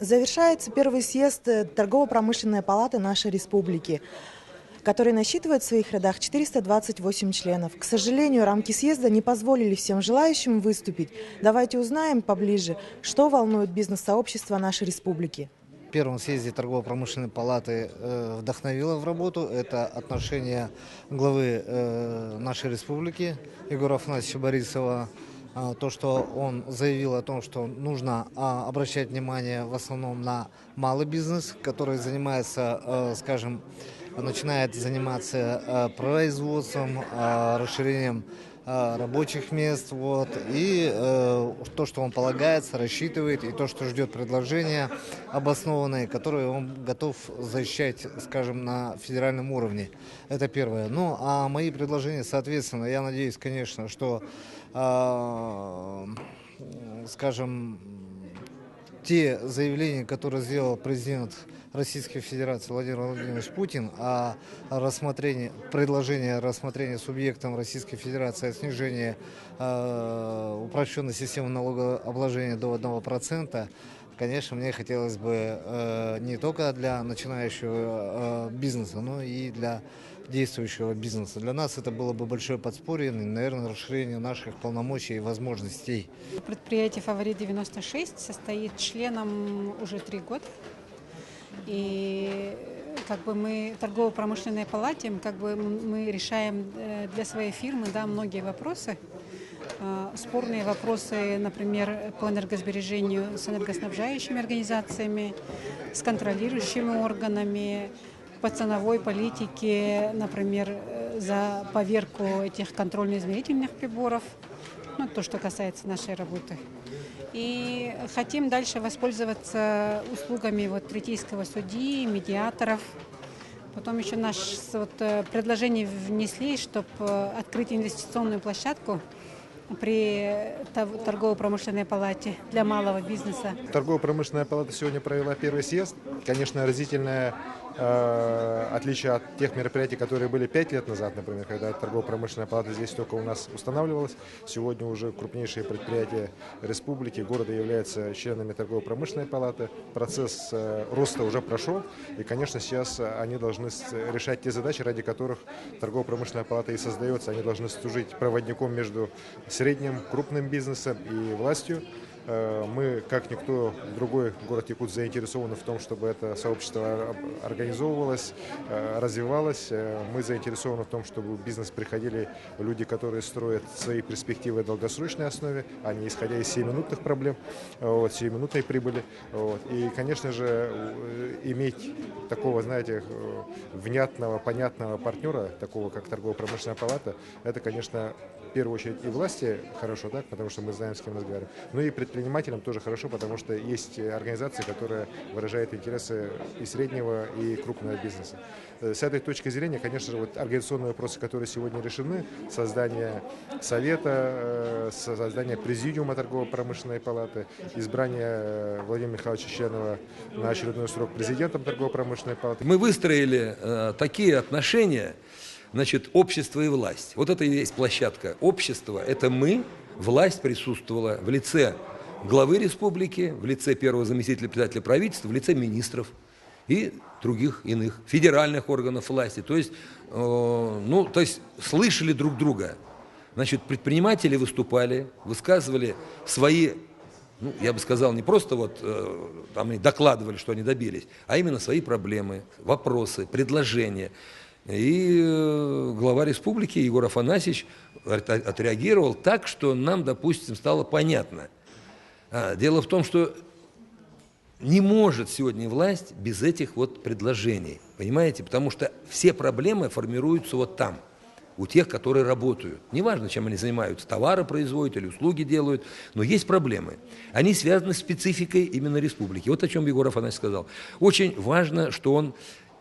Завершается первый съезд Торгово-промышленной палаты нашей республики, который насчитывает в своих рядах 428 членов. К сожалению, рамки съезда не позволили всем желающим выступить. Давайте узнаем поближе, что волнует бизнес-сообщество нашей республики. В первом съезде Торгово-промышленной палаты вдохновило в работу это отношение главы нашей республики Егора Афанасьевича Борисова. То, что он заявил о том, что нужно обращать внимание в основном на малый бизнес, который занимается, скажем, начинает заниматься производством, расширением рабочих мест, и то, что он полагается, рассчитывает, и то, что ждет предложения обоснованные, которые он готов защищать, скажем, на федеральном уровне. Это первое. Ну, а мои предложения, соответственно, я надеюсь, конечно, что, скажем, те заявления, которые сделал президент Российской Федерации Владимир Владимирович Путин о рассмотрения субъектом Российской Федерации о снижении упрощенной системы налогообложения до 1%, конечно, мне хотелось бы не только для начинающего бизнеса, но и для действующего бизнеса. Для нас это было бы большое подспорье и, наверное, расширение наших полномочий и возможностей. Предприятие «Фаворит-96» состоит членом уже 3 года. И мы в торгово-промышленной палате мы решаем для своей фирмы многие вопросы. Спорные вопросы, например, по энергосбережению с энергоснабжающими организациями, с контролирующими органами, по ценовой политике, например, за поверку этих контрольно-измерительных приборов, то, что касается нашей работы. И хотим дальше воспользоваться услугами третейского судьи, медиаторов. Потом еще наше предложение внесли, чтобы открыть инвестиционную площадку при торгово-промышленной палате для малого бизнеса. Торгово-промышленная палата сегодня провела первый съезд. Конечно, разительное отличие от тех мероприятий, которые были 5 лет назад, например, когда торгово-промышленная палата здесь только у нас устанавливалась. Сегодня уже крупнейшие предприятия республики, города являются членами торгово-промышленной палаты. Процесс роста уже прошел, и, конечно, сейчас они должны решать те задачи, ради которых торгово-промышленная палата и создается. Они должны служить проводником между средним, крупным бизнесом и властью. Мы, как никто другой, город Якутск заинтересованы в том, чтобы это сообщество организовывалось, развивалось. Мы заинтересованы в том, чтобы в бизнес приходили люди, которые строят свои перспективы в долгосрочной основе, а не исходя из сиюминутных проблем, сиюминутной прибыли. И, конечно же, иметь такого, знаете, внятного, понятного партнера, такого как торгово-промышленная палата, это, конечно, в первую очередь и власти хорошо, так, потому что мы знаем, с кем разговариваем, но и предпринимателям тоже хорошо, потому что есть организации, которые выражают интересы и среднего, и крупного бизнеса. С этой точки зрения, конечно же, организационные вопросы, которые сегодня решены, создание совета, создание президиума торгово-промышленной палаты, избрание Владимира Михайловича Членова на очередной срок президентом торгово-промышленной палаты. Мы выстроили такие отношения, общество и власть. Вот это и есть площадка. Общество – это мы, власть присутствовала в лице главы республики, в лице первого заместителя председателя правительства, в лице министров и других иных федеральных органов власти. То есть слышали друг друга. Предприниматели выступали, высказывали свои, я бы сказал, не просто докладывали, что они добились, а именно свои проблемы, вопросы, предложения. И глава республики Егор Афанасьевич отреагировал так, что нам, допустим, стало понятно. Дело в том, что не может сегодня власть без этих предложений, понимаете? Потому что все проблемы формируются там, у тех, которые работают. Неважно, чем они занимаются, товары производят или услуги делают, но есть проблемы. Они связаны с спецификой именно республики. Вот о чем Егор Афанасьевич сказал. Очень важно, что он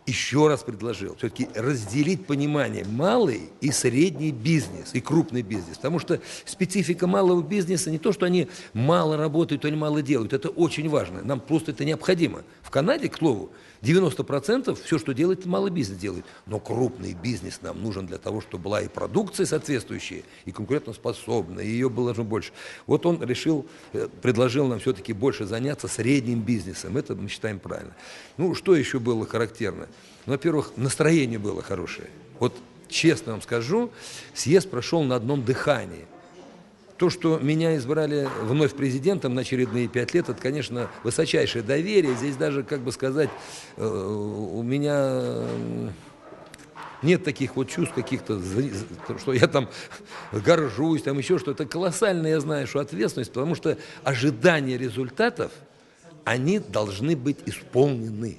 еще раз предложил все-таки разделить понимание малый и средний бизнес, и крупный бизнес. Потому что специфика малого бизнеса не то, что они мало работают, они мало делают. Это очень важно. Нам просто это необходимо. В Канаде, к слову, 90% все, что делает, малый бизнес делает. Но крупный бизнес нам нужен для того, чтобы была и продукция соответствующая, и конкурентоспособная, и ее было же больше. Вот он решил, предложил нам все-таки больше заняться средним бизнесом. Это мы считаем правильно. Ну, что еще было характерно? Ну, во-первых, настроение было хорошее. Вот честно вам скажу, съезд прошел на одном дыхании. То, что меня избрали вновь президентом на очередные 5 лет, это, конечно, высочайшее доверие. Здесь даже, как бы сказать, у меня нет таких вот чувств каких-то, что я там горжусь, там еще что-то. Колоссальная, я знаю, что ответственность, потому что ожидания результатов, они должны быть исполнены.